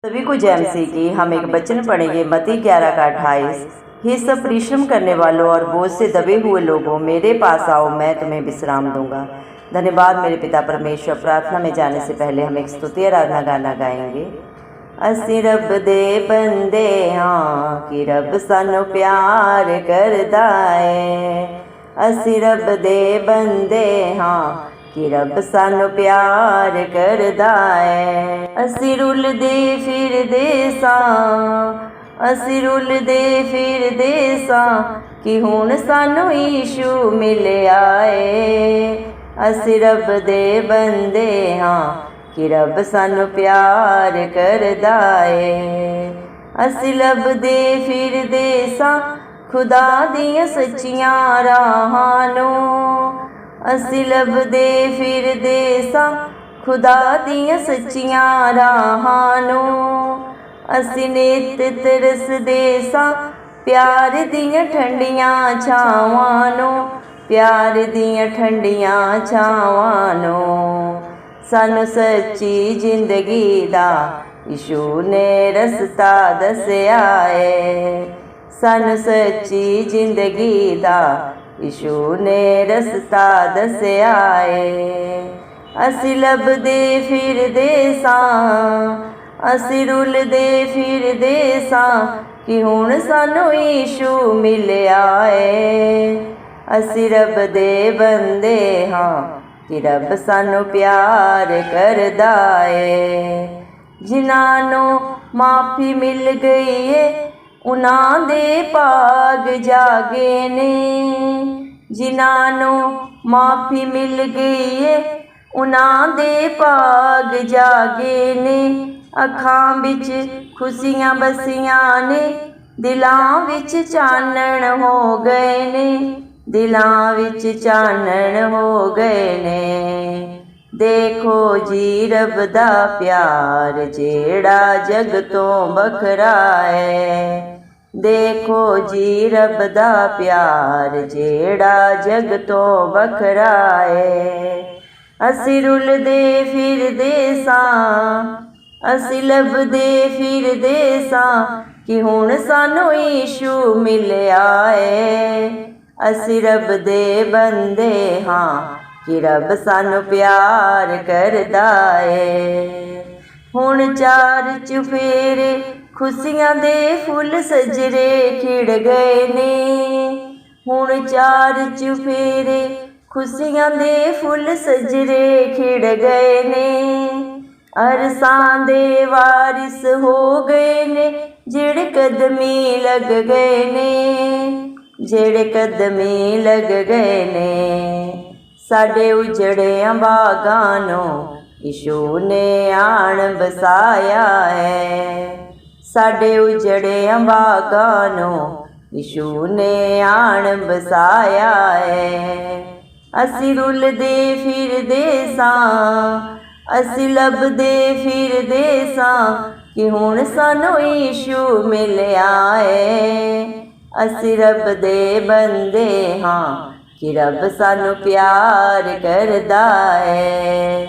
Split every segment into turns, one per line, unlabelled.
सभी को जय मसीह की। हम एक वचन पढ़ेंगे मत्ती 11 का 28। हे सब परिश्रम करने वालों और बोझ से दबे हुए लोगों, मेरे पास आओ, मैं तुम्हें विश्राम दूंगा। धन्यवाद मेरे पिता परमेश्वर। प्रार्थना में जाने से पहले हम एक स्तुति आराधना गाना गाएंगे। असी रब दे बंदे हाँ कि रब सानू प्यार करदा है। असी रब दे बंदे हाँ कि रब सानू प्यार करदा है। असी रुलदे फिरदे सां, असी रुलदे फिरदे सां कि हुण सानू यीशु मिलिया है। असी रब दे बंदे हाँ कि रब सानू प्यार करदा है। असी लभदे फिरदे सां खुदा दियां सच्चियां राहां नूं। असी लभदे फिरदे सां खुदा दियां सच्चियां राहां नूं। असी नित तरसदे सां प्यार दियां ठंडियां छावां नूं, प्यार दियां ठंडियां छावां नूं। सानू सच्ची जिंदगी दा यीशु ने रस्ता दस्या है। सानू सच्ची जिंदगी दा यीशु ने रस्ता दस्या है। असी लभदे फिरदे सां, असी रुलदे फिरदे सां कि हुण सानू यीशु मिलिया है। असी रब दे बंदे हाँ कि रब सानू प्यार करदा है। जिन्हां नूं माफ़ी मिल गई है उन्हां दे भाग जागे ने। जिन्हां नूं माफ़ी मिल गई है उन्हां दे भाग जागे ने। अखां विच खुशियां बसियां ने, दिलां विच चानण हो गए ने, दिलां विच चानण हो गए ने। देखो जी रब दा प्यार जेड़ा जग तो बखरा है। देखो जी रब दा प्यार जेड़ा जग तो बखरा है। असी रुलदे फिरदे सां, असी लभदे फिरदे सां कि हुण सानू यीशु मिलिया है। असी रब दे बंदे हाँ कि रब सानू प्यार करदा है। हुण चार चुफेरे खुशियां दे फुल सजरे खिड़ गए ने। हुण चार चुफेरे खुशियां दे फुल सजरे खिड़ गए ने। अरसां दे वारिस हो गए ने जेड़े कदमी लग गए ने, जेड़े कदमी लग गए ने। साडे उजड़ियां बागां नूं यीशु ने आण बसाया है। साडे उजड़ियां बागां नूं यीशु ने आण बसाया है। असी रुलदे फिरदे सां, असी लभदे फिरदे सां कि हुण सानू यीशु मिलिया है। असी रब दे बंदे हाँ कि रब सानू प्यार करदा है।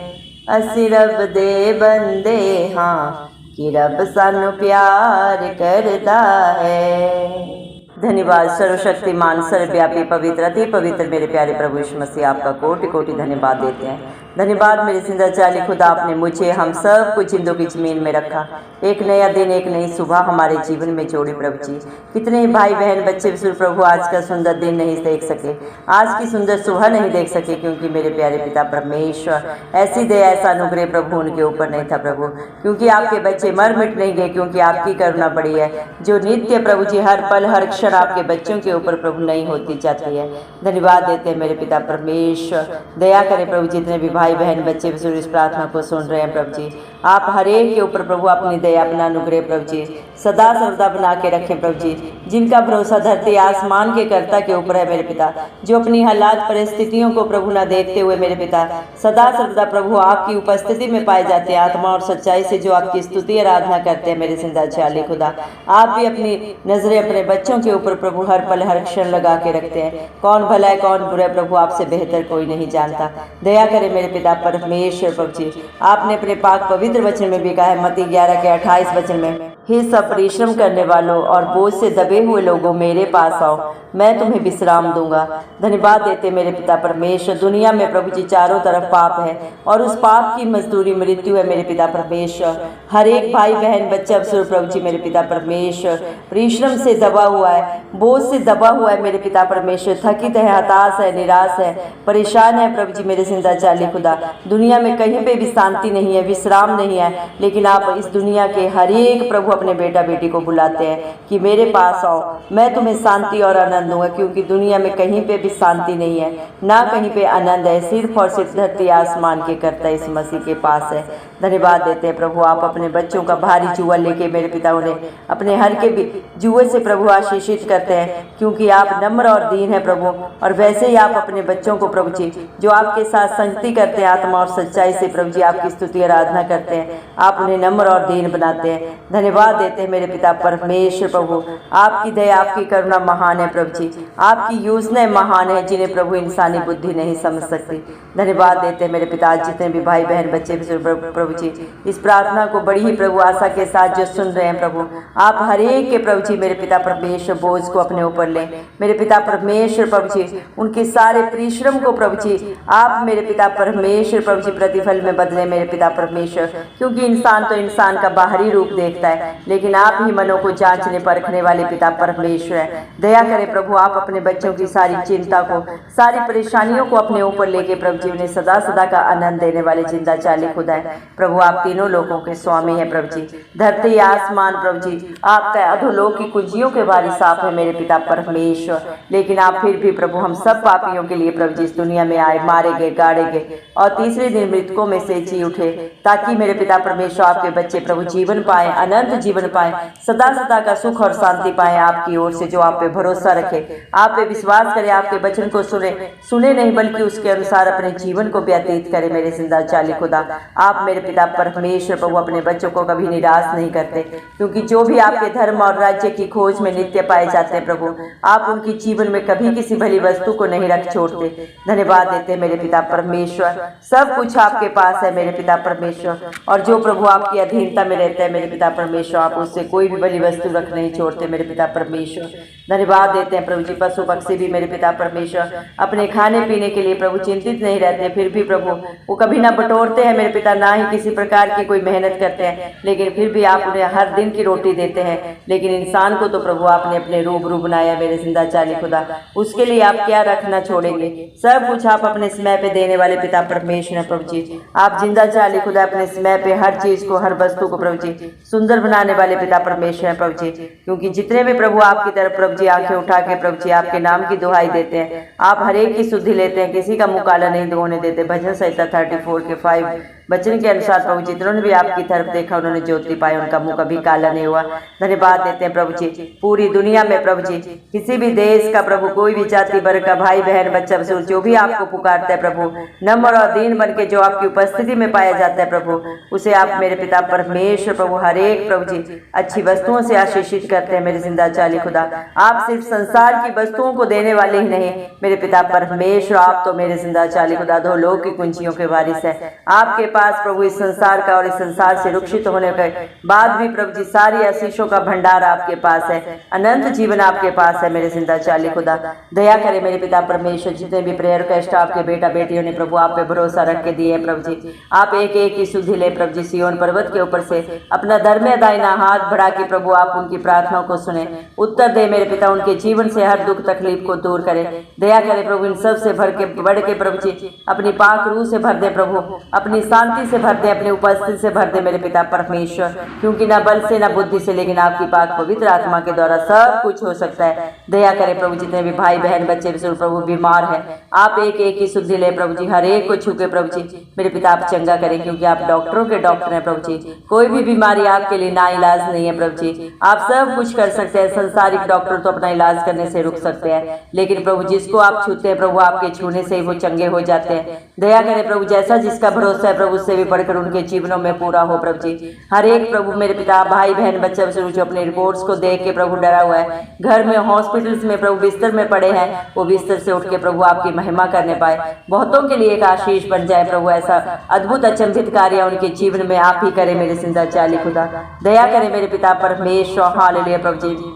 असी रब दे बंदे हाँ कि रब सानू प्यार करदा है। धन्यवाद सर्वशक्तिमान सर्वव्यापी पवित्र अति पवित्र मेरे प्यारे प्रभु यीशु मसीह, आपका कोटि कोटि धन्यवाद देते हैं। धन्यवाद मेरे जिंदाचाली खुदा, आपने मुझे हम सब कुछ जिंदों की जमीन में रखा। एक नया दिन, एक नई सुबह हमारे जीवन में जोड़ी प्रभु जी। कितने ही भाई बहन बच्चे विशुद्ध प्रभु आज का सुंदर दिन नहीं देख सके, आज की सुंदर सुबह नहीं देख सके, क्योंकि मेरे प्यारे पिता परमेश्वर ऐसी दया ऐसा अनुग्रह प्रभु उनके ऊपर नहीं था प्रभु, क्योंकि आपके बच्चे मर मिट नहीं गए, क्योंकि आपकी करुणा बड़ी है जो नित्य प्रभु जी हर पल हर क्षण आपके बच्चों के ऊपर प्रभु नहीं होती जाती है। धन्यवाद देते हैं मेरे पिता परमेश्वर। दया करें प्रभु, जितने भी भाई बहन बच्चे विशुद्ध इस प्रार्थना को सुन रहे हैं प्रभु जी, आप हर एक के ऊपर प्रभु अपनी दया अपना अनुग्रह प्रभु जी सदा सर्वदा बना के रखें प्रभु जी। जिनका भरोसा धरती आसमान के कर्ता के ऊपर है मेरे पिता, जो अपनी हालात परिस्थितियों को प्रभु न देखते हुए मेरे पिता सदा सर्वदा प्रभु आपकी उपस्थिति में पाए जाते हैं, आत्मा और सच्चाई से जो आपकी स्तुति आराधना करते हैं मेरे जिंदाचाली खुदा। आप भी अपनी नजरें अपने बच्चों के ऊपर प्रभु हर पल हर क्षण लगा के रखते हैं। कौन भला है कौन बुरा है प्रभु, आपसे बेहतर कोई नहीं जानता। दया करे मेरे पिता परमेश्वर प्रभु जी, आपने अपने पाक पवित्र वचन में भी कहा है, मत्ती 11 के 28 वचन में, हे सब परिश्रम करने वालों और बोझ से दबे हुए लोगों मेरे पास आओ, मैं तुम्हें विश्राम दूंगा। धन्यवाद देते मेरे पिता परमेश्वर। दुनिया में प्रभु जी चारों तरफ पाप है और उस पाप की मजदूरी मृत्यु है मेरे पिता परमेश्वर। हर एक भाई बहन बच्चा अवसर प्रभु जी मेरे पिता परमेश्वर परिश्रम से दबा हुआ है, बोझ से दबा हुआ है मेरे पिता परमेश्वर, थकित है, हताश है, निराश है, परेशान है प्रभु जी मेरे जिंदा चाली खुदा। दुनिया में कहीं पे भी शांति नहीं है, विश्राम नहीं है, लेकिन आप इस दुनिया के हर एक प्रभु अपने बेटा बेटी को बुलाते हैं कि मेरे पास आओ, मैं तुम्हें शांति और आनंद दूंगा, क्योंकि दुनिया में कहीं पे भी शांति नहीं है, ना कहीं पे आनंद है, सिर्फ और सिर्फ धरती आसमान के करता इस मसीह के पास है। धन्यवाद देते हैं प्रभु, आप अपने बच्चों का भारी जुआ लेके मेरे पिता उन्हें अपने हर के भी जुए से प्रभु आशीषित करते हैं, क्योंकि आप नम्र और दीन है प्रभु। और वैसे ही आप अपने बच्चों को प्रभु जी जो आपके साथ संगति करते हैं आत्मा और सच्चाई से प्रभु जी आपकी स्तुति आराधना करते हैं, आप उन्हें नम्र और दीन बनाते हैं। धन्यवाद देते हैं मेरे पिता परमेश्वर प्रभु, आपकी दया आपकी करुणा महान है प्रभु जी, आपकी योजनाएं महान है जिन्हें प्रभु इंसानी बुद्धि नहीं समझ सकती। धन्यवाद देते हैं मेरे पिता, जितने भी भाई बहन बच्चे प्रभु जी इस प्रार्थना को बड़ी ही प्रभु आशा के साथ जो सुन रहे हैं प्रभु, आप हर एक के प्रभु जी मेरे पिता परमेश्वर बोझ को अपने ऊपर लें मेरे पिता परमेश्वर प्रभु जी, उनके सारे परिश्रम को प्रभु जी आप मेरे पिता परमेश्वर प्रभु जी प्रतिफल में बदले मेरे पिता परमेश्वर, क्योंकि इंसान तो इंसान का बाहरी रूप देखता है, लेकिन आप ही मनों को जांचने परखने वाले पिता परमेश्वर है। दया करें प्रभु, आप अपने बच्चों की सारी चिंता को सारी परेशानियों को अपने ऊपर लेके प्रभु जी उन्हें सदा सदा का आनंद देने वाले जिंदा चाली खुदा है प्रभु। आप तीनों लोगों के स्वामी है प्रभु जी, धरती आसमान प्रभु जी आपका अधोलोक की कुंजियों के बारी साफ है मेरे पिता परमेश्वर, लेकिन आप फिर भी प्रभु हम सब पापियों के लिए प्रभु जी इस दुनिया में आए, मारे गए, गाड़े गए और तीसरे दिन मृतकों में से जी उठे, ताकि मेरे पिता परमेश्वर आपके बच्चे प्रभु जीवन पाए, अनंत जीवन पाए, सदा सदा का सुख और शांति पाए आपकी ओर से, जो आप पे भरोसा रखे, आप पे विश्वास करे, आपके वचन को सुने नहीं बल्कि उसके अनुसार अपने जीवन को व्यतीत करे मेरे जिंदा चाली खुदा। आप मेरे पिता परमेश्वर प्रभु अपने बच्चों को कभी निराश नहीं करते, क्योंकि जो भी आपके धर्म और राज्य की खोज में नित्य पाए जाते हैं प्रभु, आप उनकी जीवन में कभी किसी भली वस्तु को नहीं रख छोड़ते। धन्यवाद देते हैं मेरे पिता परमेश्वर, सब कुछ आपके पास है मेरे पिता परमेश्वर, और जो प्रभु आपकी अधीनता में रहते हैं मेरे पिता परमेश्वर, आप उससे कोई भी भली वस्तु रख नहीं छोड़ते मेरे पिता परमेश्वर। धन्यवाद देते हैं प्रभु जी, पशु पक्षी भी मेरे पिता परमेश्वर अपने खाने पीने के लिए प्रभु चिंतित नहीं रहते, फिर भी प्रभु वो कभी ना बटोरते हैं मेरे पिता, ना ही किसी प्रकार की कोई मेहनत करते हैं, लेकिन फिर भी आप उन्हें हर दिन की रोटी देते हैं। लेकिन इंसान को तो प्रभु आपने अपने रूबरू बनाया मेरे जिंदा चाली खुदा, उसके लिए आप क्या रखना छोड़ेंगे? सब कुछ आप अपने समय पे देने वाले पिता परमेश्वर है प्रभु जी। आप जिंदा चाली खुदा अपने समय पे हर चीज को, हर वस्तु को प्रभु जी सुंदर बनाने वाले पिता परमेश्वर है प्रभु जी, क्योंकि जितने भी प्रभु आपकी तरफ प्रभु जी आंखें उठा के प्रभु जी आपके नाम की दुहाई देते हैं, आप हर एक की शुद्धि लेते हैं, किसी का मुंह काला नहीं होने देते। भजन संहिता 34 के 5 वचन के अनुसार प्रभु जी जिन्होंने भी आपकी तरफ देखा उन्होंने ज्योति पाई, उनका मुंह कभी काला नहीं हुआ। धन्यवाद देते हैं प्रभु जी, पूरी दुनिया में प्रभु जी किसी भी देश का प्रभु, कोई भी जाति वर्ग का भाई बहन बच्चा बसूर जो भी आपको पुकारता है प्रभु, नम्र और दीन बन के जो आपकी उपस्थिति में पाया जाता है प्रभु, उसे आप मेरे पिता परमेश्वर प्रभु हर एक प्रभु जी अच्छी वस्तुओं से आशीषित करते हैं मेरे जिंदा चाली खुदा। आप सिर्फ संसार की वस्तुओं को देने वाले ही नहीं मेरे पिता परमेश्वर, आप तो मेरे जिंदा चाली खुदा दो लोग की कुंजियों के वारिस है। आपके पास प्रभु इस संसार का और इस संसार से रुक्षित होने के बाद भी प्रभु जी सारी आशीषों का भंडार आपके पास है, अनंत जीवन आपके पास है मेरे जिंदा चाली खुदा। दया करे मेरे पिता परमेश्वर, जितने भी प्रेयर कष्ट आपके बेटा बेटियों ने प्रभु आप पे भरोसा रख के दिए प्रभु जी, आप एक एक की शुद्धि ले प्रभु जी, सियोन पर्वत के ऊपर से अपना धर्म दाहिना हाथ बढ़ा के प्रभु आप उनकी प्रार्थनाओं को सुने, उत्तर दे मेरे पिता, उनके जीवन से हर दुख तकलीफ को दूर करे। दया करे प्रभु, इन सब से भर के बढ़ के प्रभु जी अपनी पाक रूह से भर दे प्रभु, अपनी शांति से भर दे, अपनी उपस्थिति से भर दे मेरे पिता परमेश्वर, क्योंकि ना बल से ना बुद्धि से लेकिन आपकी पाक पवित्र आत्मा के द्वारा सब कुछ हो सकता है। दया करे प्रभु, जितने भी भाई बहन बच्चे प्रभु बीमार है, आप एक एक की शुद्धि ले प्रभु जी, हर एक को छू के प्रभु जी मेरे पिता आप चंगा करें, क्योंकि आप डॉक्टरों के डॉक्टर हैं प्रभु जी। कोई भी बीमारी आपके लिए ना इलाज नहीं है प्रभु जी, आप सब कुछ कर सकते हैं। संसारिक डॉक्टर तो अपना इलाज करने से रुक सकते हैं, लेकिन प्रभु जिसको आप छूते हैं प्रभु आपके छूने से ही वो चंगे हो जाते हैं। दया करें प्रभु, जैसा जिसका भरोसा है प्रभु उससे भी बढ़कर उनके जीवनों में पूरा हो प्रभु जी। हर एक प्रभु मेरे पिता, भाई बहन, बच्चा जो अपने रिपोर्ट्स को देख के प्रभु डरा हुआ है, घर में हॉस्पिटल्स में प्रभु बिस्तर में पड़े हैं, वो बिस्तर से उठ के प्रभु आपकी महिमा करने पाए, बहुतों के लिए एक आशीष बन जाए प्रभु। ऐसा अद्भुत अचंभित कार्य उनके जीवन में आप ही करें मेरे जिंदा चाली खुदा। दया करें मेरे पिता परमेश्वर। हालेलुया प्रभु जी।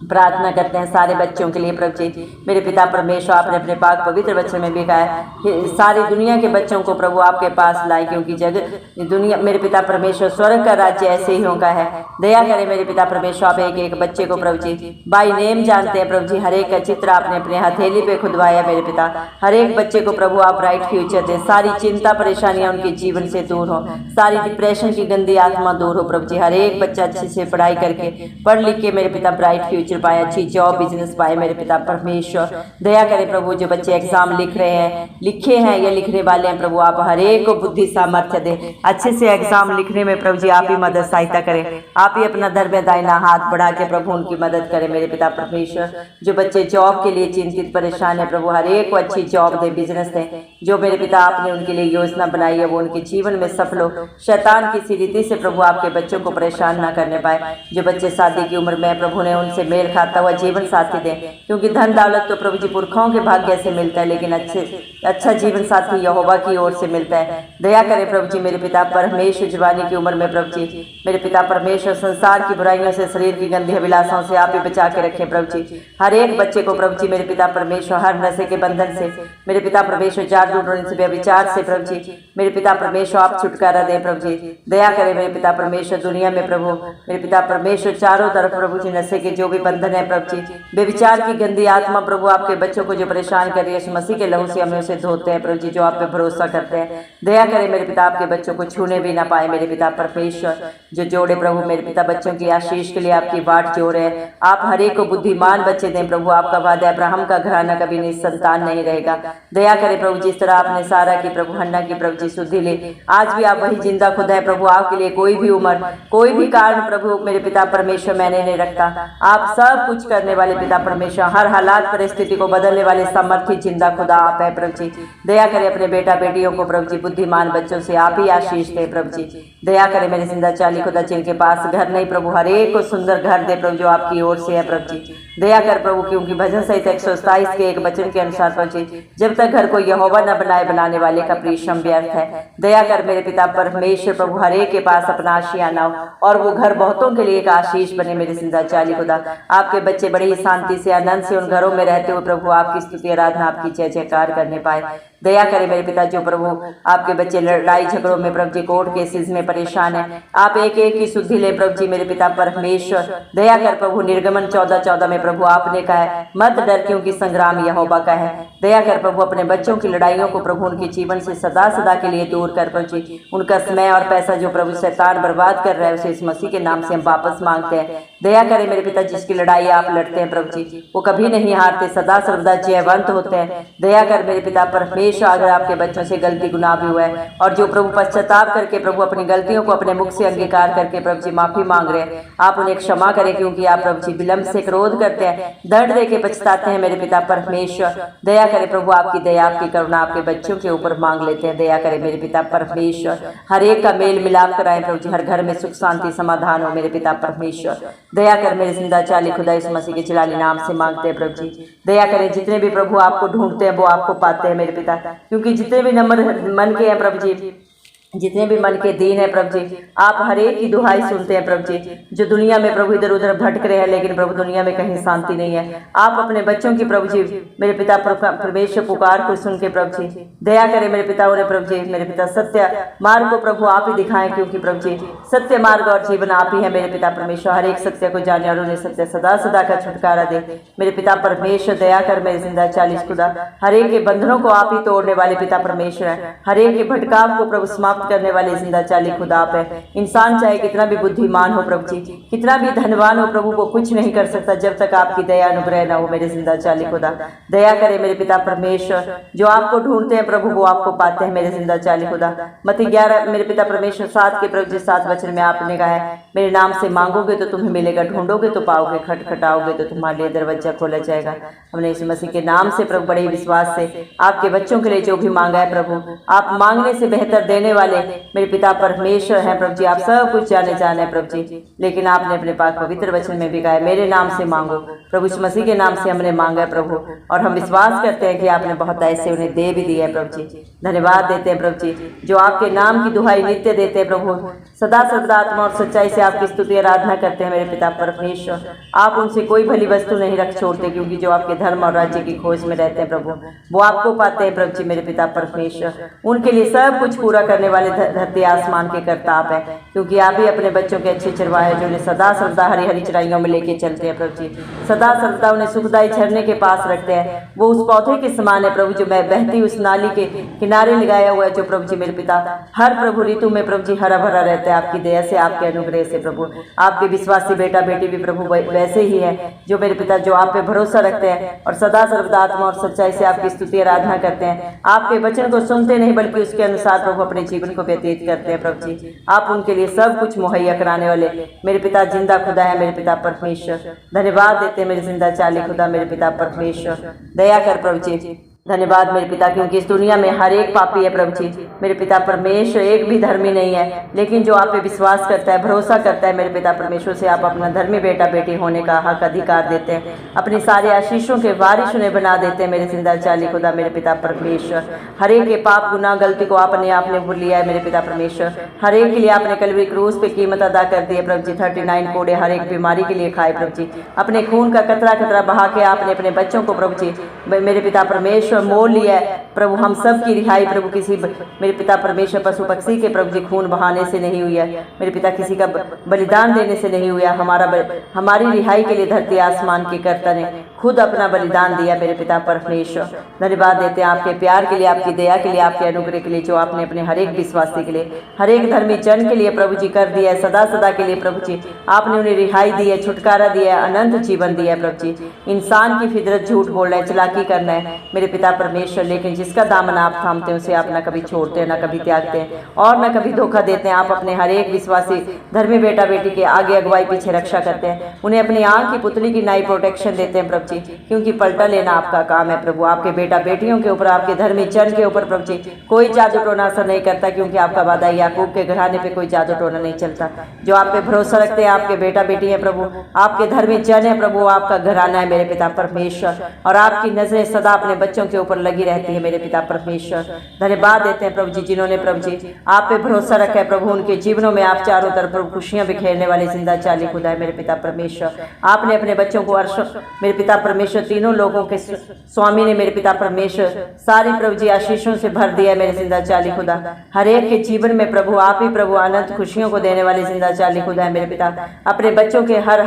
प्रार्थना करते हैं सारे बच्चों के लिए प्रभु जी। मेरे पिता परमेश्वर, आपने अपने पाक पवित्र वचन में भी कहा है सारी दुनिया के बच्चों को प्रभु आपके पास लाए, क्योंकि जगत दुनिया मेरे पिता परमेश्वर स्वर्ग का राज्य ऐसे ही होगा है। दया करें मेरे पिता परमेश्वर, आप एक एक बच्चे को प्रभु जी बाई नेम जानते हैं प्रभु जी। हर एक का चित्र आपने अपने हथेली पे खुदवाया मेरे पिता। हर एक बच्चे को प्रभु आप ब्राइट फ्यूचर दें, सारी चिंता परेशानियां उनके जीवन से दूर हो, सारी डिप्रेशन की गंदी आत्मा दूर हो प्रभु जी। हर एक बच्चा अच्छे से पढ़ाई करके पढ़ लिख के मेरे पिता ब्राइट फ्यूचर पाए, अच्छी जॉब बिजनेस पाए मेरे पिता परमेश्वर। दया करें प्रभु, जो बच्चे एग्जाम लिख रहे हैं, लिखे हैं या लिखने वाले हैं प्रभु, आप हर एक को बुद्धि सामर्थ्य दें, अच्छे से एग्जाम लिखने में प्रभु जी आप ही मदद सहायता करें। आप ही अपना दर में दाहिना हाथ बढ़ा के प्रभु उनकी मदद करें मेरे पिता परमेश्वर। जो बच्चे जॉब के लिए चिंतित परेशान है प्रभु, हर एक को अच्छी जॉब दे, बिजनेस दें, जो मेरे पिता आपने उनके लिए योजना बनाई है वो उनके जीवन में सफल हो। शैतान किसी रीति से प्रभु आपके बच्चों को परेशान ना करने पाए। जो बच्चे शादी की उम्र में प्रभु ने उनसे मेल खाता हुआ जीवन साथी दें, क्योंकि धन दौलत तो प्रभु जी पुरखाओं के भाग्य से मिलता है, लेकिन अच्छा जीवन साथी यहोवा की ओर से मिलता है। दया करें प्रभु जी मेरे पिता परमेश्वर, जवानी की उम्र में प्रभु जी मेरे पिता परमेश्वर संसार की बुराइयों से, शरीर की गंदी अभिलाषाओं से आप ही बचा के रखें प्रभु जी। हर एक बच्चे को प्रभु जी मेरे पिता परमेश्वर हर नशे के बंधन से मेरे पिता परमेश्वर, जादू टोने से, व्यभिचार से प्रभु जी मेरे पिता परमेश्वर आप छुटकारा दें प्रभु जी। दया करें मेरे पिता परमेश्वर, दुनिया में प्रभु मेरे पिता परमेश्वर चारों तरफ प्रभु जी नशे के जो भी बंधन है प्रभु जी, बेविचार की गंदी आत्मा प्रभु आपके बच्चों को जो परेशान कर रही है, यीशु मसीह के लहू से हमें उसे धोते हैं प्रभु जी, जो आप पे भरोसा करते हैं। दया करें मेरे पिता, आपके बच्चों को छूने भी ना पाए मेरे पिता परमेश्वर। जो जोड़े प्रभु मेरे पिता बच्चों की आशीष के लिए आपकी बाट जोड़ है, आप हर एक को बुद्धिमान बच्चे दें प्रभु। आपका वादा है अब्राहम का घराना कभी निसंतान नहीं रहेगा। दया करें प्रभु, जिस तरह आपने सारा की प्रभु हन्ना की प्रभु जी शुद्धि ली, आज भी आप वही जिंदा खुदा है प्रभु। आपके लिए कोई भी उम्र, कोई भी कारण प्रभु मेरे पिता परमेश्वर मैंने नहीं रखता। आप सब कुछ करने वाले पिता परमेश्वर, हर हालात परिस्थिति को बदलने वाले समर्थी जिंदा खुदा आप है प्रभु जी। दया करें अपने बेटा बेटियों को प्रभु जी बुद्धिमान बच्चों से आप ही आशीष दे प्रभु जी। दया करें मेरे जिंदा चाली खुदा, जिनके पास घर नहीं प्रभु हर एक को सुंदर घर दे प्रभु, जो आपकी ओर से है प्रभु जी। दया कर प्रभु, क्योंकि भजन सहित 127 के एक वचन के अनुसार प्रभु जी, जब तक घर को यहोवा न बनाए बनाने वाले का परिश्रम व्यर्थ है। दया कर मेरे पिता परमेश्वर प्रभु, हर एक के पास अपना आशियाना हो और वो घर बहुतों के लिए एक आशीष बने मेरे जिंदा चाली खुदा। आपके बच्चे बड़ी ही शांति से आनंद से उन घरों में रहते हुए प्रभु आपकी स्तुति आराधना आपकी जय जयकार करने पाए। दया करें मेरे पिता, जो प्रभु आपके बच्चे लड़ाई झगड़ों में प्रभु जी कोर्ट केसेस में परेशान है, आप एक एक की शुद्धि ले प्रभु जी मेरे पिता परमेश्वर। दया कर प्रभु, निर्गमन 14:14 में प्रभु आपने कहा है मत डर, क्योंकि संग्राम यहोवा का है। दया कर प्रभु, अपने बच्चों की लड़ाइयों को प्रभु उनके जीवन से सदा सदा के लिए दूर कर प्रभु जी। उनका समय और पैसा जो प्रभु शैतान बर्बाद कर रहा है, उसे इस मसीह के नाम से हम वापस मांगते हैं। दया करें मेरे पिता, जिसकी लड़ाई आप लड़ते हैं प्रभु जी, वो कभी नहीं हारते, सदा सर्वदा जयवंत होते हैं। दया कर मेरे पिता परमेश्वर, अगर आपके बच्चों से गलती गुनाह भी हुआ है और जो प्रभु पश्चाताप करके प्रभु अपनी गलतियों को अपने मुख से अंगीकार करके प्रभु जी माफी मांग रहे हैं, आप उन्हें क्षमा करें, क्योंकि आप प्रभु जी विलंब से क्रोध करते हैं, दंड दे के पछताते हैं मेरे पिता परमेश्वर। दया करें प्रभु, आपकी दया आपकी करुणा आपके बच्चों के ऊपर मांग लेते हैं। दया करें मेरे पिता परमेश्वर, हर एक का मेल मिलाप कराएं प्रभु जी, हर घर में सुख शांति समाधान हो मेरे पिता परमेश्वर। दया कर मेरे जिंदा चाली खुदा, इस मसीह के जलाली नाम से मांगते हैं प्रभु जी। दया करें, जितने भी प्रभु आपको ढूंढते हैं वो आपको पाते हैं मेरे पिता, क्योंकि जितने भी नंबर मन के हैं प्रभु जी, जितने भी मन के दीन है प्रभु जी, आप हर एक की दुहाई सुनते हैं प्रभु जी। जो दुनिया में प्रभु इधर उधर भटक रहे हैं, लेकिन प्रभु दुनिया में कहीं शांति नहीं है, आप अपने बच्चों की प्रभु जी मेरे पिता परमेश्वर पुकार को सुन के प्रभु जी दया करें मेरे पिता, उन्हें प्रभु जी मेरे पिता सत्य मार्ग को प्रभु आप ही दिखाएं, क्योंकि प्रभु जी सत्य मार्ग और जीवन आप ही है मेरे पिता परमेश्वर। हर एक सत्य को जाने और उन्हें सत्य सदा सदा का छुटकारा दे मेरे पिता परमेश्वर। दया कर मेरे जिंदा 40 खुदा, हर एक के बंधनों को आप ही तोड़ने वाले पिता परमेश्वर है। हर एक के भटकाव को प्रभु समाप्त समाप्त करने वाले जिंदा चाली खुदा आप है। इंसान चाहे कितना भी बुद्धिमान हो प्रभु जी, कितना भी धनवान हो प्रभु, वो कुछ नहीं कर सकता जब तक आपकी दया अनुग्रह न हो मेरे जिंदा चाली खुदा। दया करे मेरे पिता परमेश्वर, जो आपको ढूंढते हैं प्रभु वो आपको पाते हैं मेरे जिंदा चाली खुदा। मत्ती 11 मेरे पिता परमेश्वर 7 के प्रभु जी 7 वचन में आपने कहा है, मेरे नाम से मांगोगे तो तुम्हें मिलेगा, ढूंढोगे तो पाओगे, खटखटाओगे तो तुम्हारे लिए दरवाजा खोला जाएगा। हमने इस मसीह के नाम से प्रभु बड़े विश्वास से आपके बच्चों के लिए जो भी मांगा है प्रभु, आप मांगने से बेहतर देने वाले मेरे पिता परमेश्वर हैं प्रभु जी। आप सब कुछ जाने प्रभु जी, लेकिन आपने अपने पाक पवित्र वचन में भी कहा है मेरे नाम से मांगो। प्रभु इस मसीह के नाम से हमने मांगा है प्रभु, और हम विश्वास करते हैं कि आपने बहुत ऐसे उन्हें दे भी दिया है प्रभु जी। धन्यवाद देते हैं प्रभु जी, जो आपके नाम की दुहाई नित्य देते हैं प्रभु, सदा सर्वदा आत्मा और सच्चाई से आपकी स्तुति आराधना करते हैं मेरे पिता परमेश्वर। आप उनसे कोई भली वस्तु नहीं रख छोड़ते, क्योंकि जो आपके धर्म और राज्य की खोज में रहते हैं प्रभु वो आपको पाते हैं प्रभु जी मेरे पिता परमेश्वर। उनके लिए सब कुछ पूरा करने वाले धरती आसमान के कर्ता आप हैं, क्योंकि आप ही अपने बच्चों के अच्छे चरवाहे जो उन्हें सदा सर्वदा हरी हरी चराइयों में लेके चलते हैं प्रभु जी। सदा सर्वदा उन्हें सुखदायी झरने के पास रखते हैं। वो उस पौधे के समान है प्रभु जो मैं बहती उस नाली के किनारे लगाया हुआ है, जो प्रभु जी मेरे पिता हर प्रभु ऋतु में प्रभु जी हरा भरा रहता है आपकी दया से, आपके अनुग्रह से प्रभु। आपके विश्वासी बेटा बेटी भी प्रभु वैसे ही है जो मेरे पिता जो आप पे भरोसा रखते हैं और सदा सर्वदा आत्मा और सच्चाई से आपकी स्तुति आराधना करते हैं। आपके वचन को सुनते नहीं बल्कि उसके अनुसार प्रभु अपने जीवन को व्यतीत करते हैं प्रभु जी। आप उनके लिए सब कुछ मुहैया कराने वाले मेरे पिता जिंदा खुदा है मेरे पिता परमेश्वर। धन्यवाद देते हैं मेरे जिंदा चाली खुदा मेरे पिता परमेश्वर। दया कर प्रभु जी। धन्यवाद मेरे पिता, क्योंकि इस दुनिया में हर एक पापी है प्रभु जी मेरे पिता परमेश्वर, एक भी धर्मी नहीं है, लेकिन जो आप पे विश्वास करता है भरोसा करता है मेरे पिता परमेश्वर से आप अपना धर्मी बेटा बेटी होने का हक अधिकार देते हैं। अपनी सारे आशीषों के वारिश उन्हें बना देते हैं मेरे जिंदा चाली खुदा मेरे पिता परमेश्वर। हर एक के पाप गुनाह गलती को आपने भूल लिया है मेरे पिता परमेश्वर। हर एक के लिए आपने कलवरी क्रूस पे कीमत अदा कर दी है प्रभु जी। 39 कोड़े हर एक बीमारी के लिए खाए प्रभु जी। अपने खून का कतरा कतरा बहा के आपने अपने बच्चों को प्रभु जी मेरे पिता परमेश्वर मोल लिया है प्रभु। हम सब की रिहाई प्रभु किसी मेरे पिता परमेश्वर पशु पक्षी के प्रभु जी खून बहाने से नहीं हुई है मेरे पिता, किसी का बलिदान देने से नहीं हुआ। हमारी रिहाई के लिए धरती आसमान के कर्ता ने खुद अपना बलिदान दिया मेरे पिता परमेश्वर। धन्यवाद देते हैं आपके प्यार के लिए, आपकी दया के लिए, आपके अनुग्रह के लिए जो आपने अपने हर एक विश्वासी के लिए, हर एक धर्मी जन के लिए प्रभु जी कर दिया है। सदा सदा के लिए प्रभु जी आपने उन्हें रिहाई दी है, छुटकारा दिया है, अनंत जीवन दिया है प्रभु जी। इंसान की फितरत झूठ बोलना है, चलाकी करना है मेरे पिता परमेश्वर, लेकिन जिसका दामन आप थामते हैं उसे आप न कभी छोड़ते हैं, न कभी त्यागते हैं और न कभी धोखा देते हैं। आप अपने हर एक विश्वासी धर्मी बेटा बेटी के आगे अगुवाई पीछे रक्षा करते हैं, उन्हें अपनी आंख की पुतली की नाई प्रोटेक्शन देते हैं प्रभु जी, क्योंकि पलटा लेना आपका काम है प्रभु। आपके बेटा बेटियों के ऊपर, आपके धर्मी जन के ऊपर प्रभु जी कोई जादू टोना असर नहीं करता, क्योंकि आपका वादा याकूब के घराने पे कोई जादू टोना नहीं चलता। जो आप पे भरोसा रखते हैं आपके बेटा बेटी है प्रभु, आपके धर्मी जन है प्रभु, आपका घराना है मेरे पिता परमेश्वर, और आपकी नजरें सदा अपने बच्चों के ऊपर लगी रहती है मेरे पिता परमेश्वर। धन्यवाद देते हैं प्रभु जी जिन्होंने प्रभु जी आप पे भरोसा रखा है प्रभु, उनके जीवनों में आप चारों तरफ प्रभु खुशियां बिखेरने वाले जिंदा चाली खुदा है मेरे पिता परमेश्वर। आपने अपने बच्चों को अर्श मेरे पिता परमेश्वर, तीनों लोगों के स्वामी ने मेरे पिता परमेश्वर सारी प्रभु जी आशीषों से भर दिया है मेरे जिंदा चाली खुदा। हर एक के जीवन में प्रभु आप ही प्रभु अनंत खुशियों को देने वाले जिंदा चाली खुदा है मेरे पिता। अपने बच्चों के हर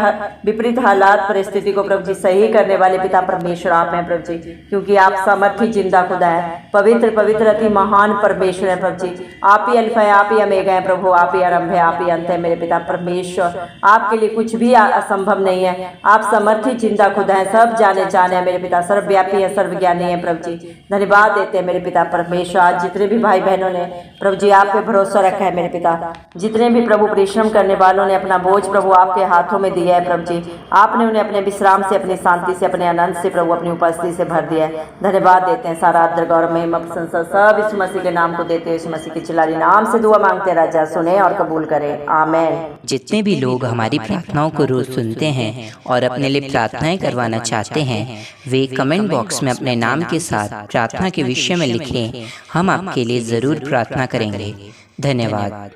विपरीत हालात परिस्थिति को प्रभु जी सही करने वाले पिता परमेश्वर आप हैं प्रभु जी, क्योंकि आप सामर्थी जिंदा खुदा है, पवित्र पवित्र अति महान परमेश्वर है प्रभु जी। आप ही अल्फा है, आप ही ओमेगा है प्रभु, आप ही आरंभ है, आप ही अंत है मेरे पिता परमेश्वर। आपके लिए कुछ भी असंभव नहीं है। आप सामर्थी जिंदा खुदा है, सब जाने मेरे पिता, सर्वव्यापी है, सर्वज्ञानी है प्रभु जी। धन्यवाद देते हैं मेरे पिता परमेश्वर। आज जितने भी भाई बहनों ने प्रभु जी आप पे भरोसा रखा है मेरे पिता, जितने भी प्रभु परिश्रम करने वालों ने अपना बोझ प्रभु आपके हाथों में दिया है प्रभु जी, आपने उन्हें अपने विश्राम से, अपनी शांति से, अपने आनंद से प्रभु अपनी उपस्थिति से भर दिया है। धन्यवाद देते हैं। सारा आदर गौरव महिमा प्रशंसा सब इस मसीह के नाम को देते हैं। इस मसीह के चिल्लाने नाम से दुआ मांगते हैं, राजा सुने और कबूल करें, आमीन।
जितने भी लोग हमारी प्रार्थनाओं को रोज सुनते हैं और अपने लिए प्रार्थनाएं करवाना चाहते हैं, वे कमेंट बॉक्स में अपने नाम के साथ प्रार्थना के विषय में लिखें। हम आपके लिए जरूर प्रार्थना करेंगे। धन्यवाद।